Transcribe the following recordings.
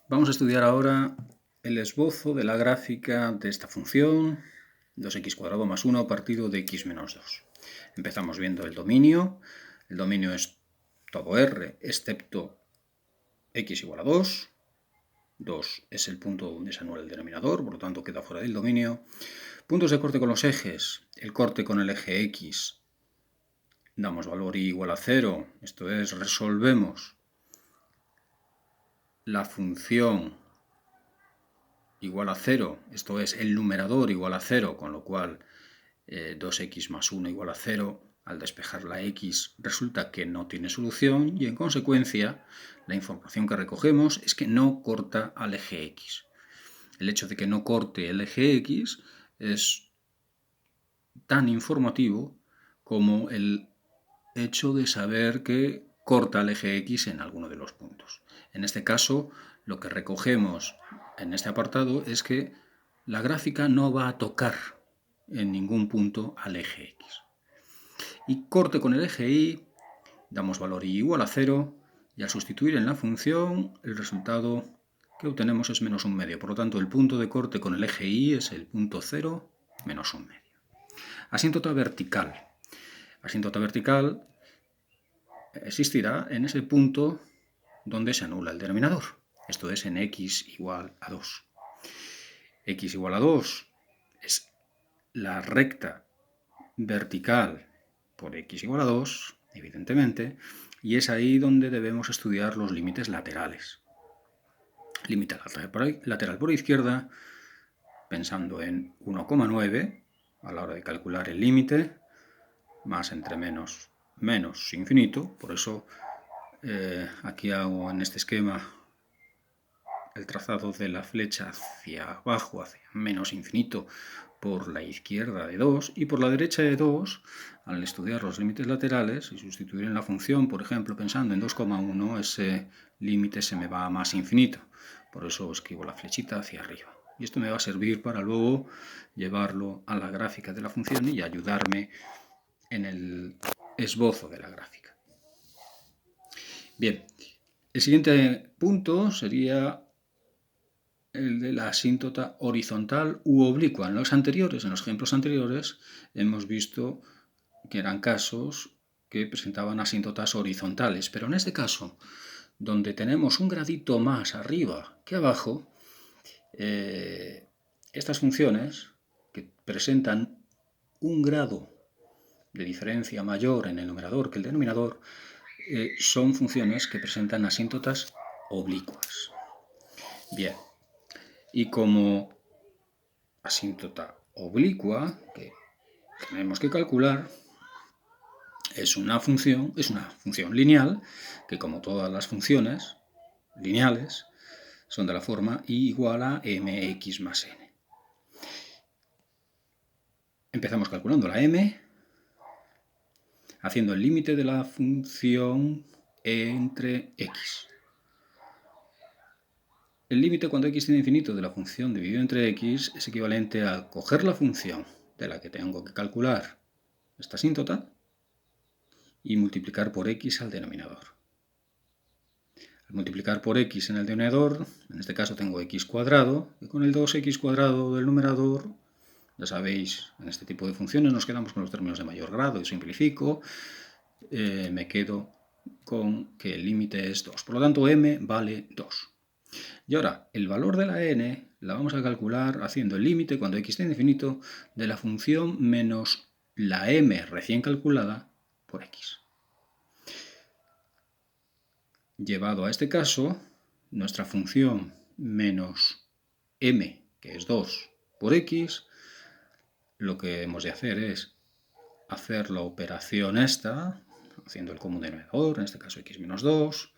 Vamos a estudiar ahora el esbozo de la gráfica de esta función 2x² más 1 partido de x menos 2. Empezamos viendo el dominio. El dominio es todo R excepto x igual a 2. 2 es el punto donde se anula el denominador, por lo tanto queda fuera del dominio. Puntos de corte con los ejes. El corte con el eje x damos valor y igual a 0, esto es, resolvemos la función igual a 0, esto es, el numerador igual a 0, con lo cual 2x más 1 igual a 0, al despejar la x resulta que no tiene solución y en consecuencia la información que recogemos es que no corta al eje x. El hecho de que no corte el eje x es tan informativo como el hecho de saber que corta el eje x en alguno de los puntos. En este caso, lo que recogemos en este apartado es que la gráfica no va a tocar en ningún punto al eje x. Y corte con el eje y, damos valor y igual a 0, y al sustituir en la función, el resultado que obtenemos es menos un medio. Por lo tanto, el punto de corte con el eje y es el punto 0 menos un medio. Asíntota vertical. Asíntota vertical existirá en ese punto donde se anula el denominador. Esto es en x igual a 2. X igual a 2 es la recta vertical por x igual a 2, evidentemente, y es ahí donde debemos estudiar los límites laterales. Límite lateral por izquierda, pensando en 1,9 a la hora de calcular el límite, más entre menos, menos infinito, por eso aquí hago en este esquema el trazado de la flecha hacia abajo, hacia menos infinito, por la izquierda de 2 y por la derecha de 2, al estudiar los límites laterales y sustituir en la función, por ejemplo, pensando en 2,1, ese límite se me va a más infinito. Por eso escribo la flechita hacia arriba. Y esto me va a servir para luego llevarlo a la gráfica de la función y ayudarme en el esbozo de la gráfica. Bien, el siguiente punto sería el de la asíntota horizontal u oblicua. En los ejemplos anteriores, hemos visto que eran casos que presentaban asíntotas horizontales, pero en este caso, donde tenemos un gradito más arriba que abajo, estas funciones que presentan un grado de diferencia mayor en el numerador que el denominador, son funciones que presentan asíntotas oblicuas. Bien, y como asíntota oblicua que tenemos que calcular es una función lineal que, como todas las funciones lineales, son de la forma y igual a mx más n. Empezamos calculando la m, haciendo el límite de la función entre x. El límite cuando x tiende a infinito de la función dividido entre x es equivalente a coger la función de la que tengo que calcular esta asíntota y multiplicar por x al denominador. Al multiplicar por x en el denominador, en este caso tengo x², y con el 2x² del numerador, ya sabéis, en este tipo de funciones nos quedamos con los términos de mayor grado y simplifico, me quedo con que el límite es 2. Por lo tanto, m vale 2. Y ahora, el valor de la n la vamos a calcular haciendo el límite cuando x tiende a infinito de la función menos la m recién calculada por x. Llevado a este caso, nuestra función menos m, que es 2 por x, lo que hemos de hacer es hacer la operación esta, haciendo el común denominador, en este caso x menos 2,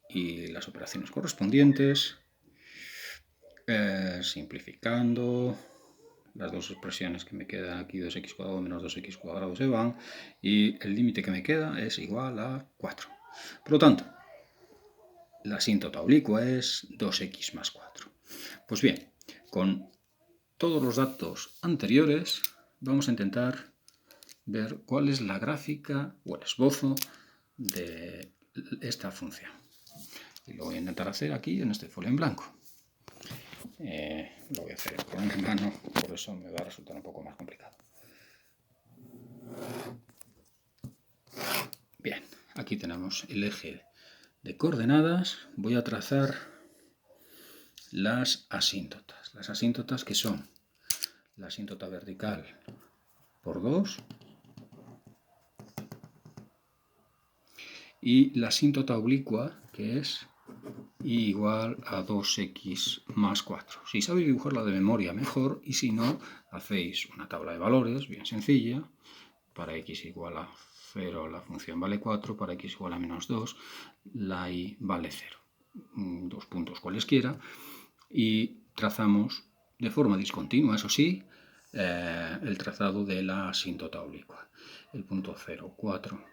y las operaciones correspondientes, simplificando, las dos expresiones que me quedan aquí, 2x² menos 2x² se van, y el límite que me queda es igual a 4. Por lo tanto, la asíntota oblicua es 2x más 4. Pues bien, con todos los datos anteriores vamos a intentar ver cuál es la gráfica o el esbozo de esta función. Y lo voy a intentar hacer aquí en este folio en blanco. Lo voy a hacer con una mano, por eso me va a resultar un poco más complicado. Bien, aquí tenemos el eje de coordenadas. Voy a trazar las asíntotas. Las asíntotas que son la asíntota vertical por 2 y la asíntota oblicua, que es y igual a 2x más 4. Si sabéis dibujarla de memoria, mejor, y si no, hacéis una tabla de valores bien sencilla. Para x igual a 0 la función vale 4, para x igual a menos 2 la y vale 0. Dos puntos cualesquiera, y trazamos de forma discontinua, eso sí, el trazado de la asíntota oblicua. El punto 0, 4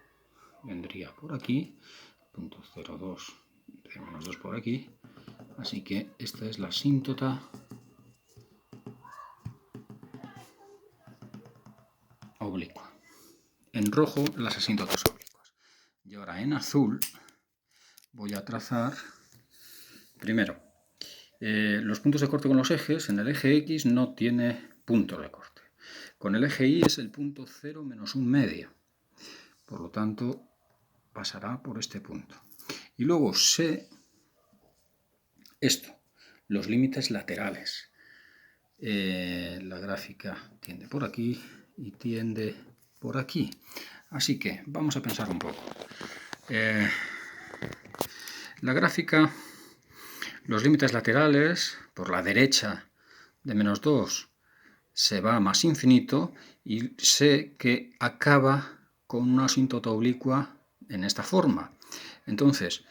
vendría por aquí, punto 0, 2 de menos 2 por aquí, así que esta es la asíntota oblicua. En rojo las asíntotas oblicuas. Y ahora en azul voy a trazar primero los puntos de corte con los ejes. En el eje X no tiene punto de corte. Con el eje Y es el punto 0 menos un medio. Por lo tanto, pasará por este punto. Y luego sé esto, los límites laterales. La gráfica tiende por aquí y tiende por aquí. Así que vamos a pensar un poco. La gráfica, los límites laterales, por la derecha de menos 2 se va a más infinito, y sé que acaba con una asíntota oblicua en esta forma. Entonces,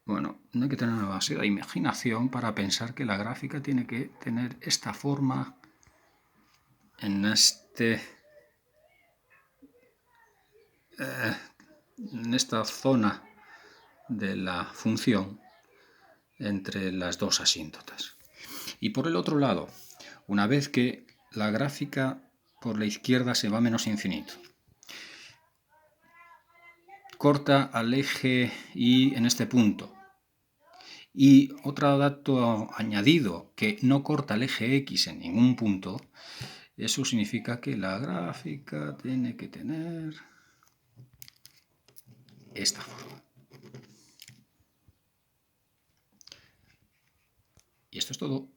bueno, no hay que tener una demasiada imaginación para pensar que la gráfica tiene que tener esta forma en esta zona de la función entre las dos asíntotas. Y por el otro lado, una vez que la gráfica por la izquierda se va a menos infinito, corta al eje Y en este punto, y otro dato añadido, que no corta el eje X en ningún punto, eso significa que la gráfica tiene que tener esta forma. Y esto es todo.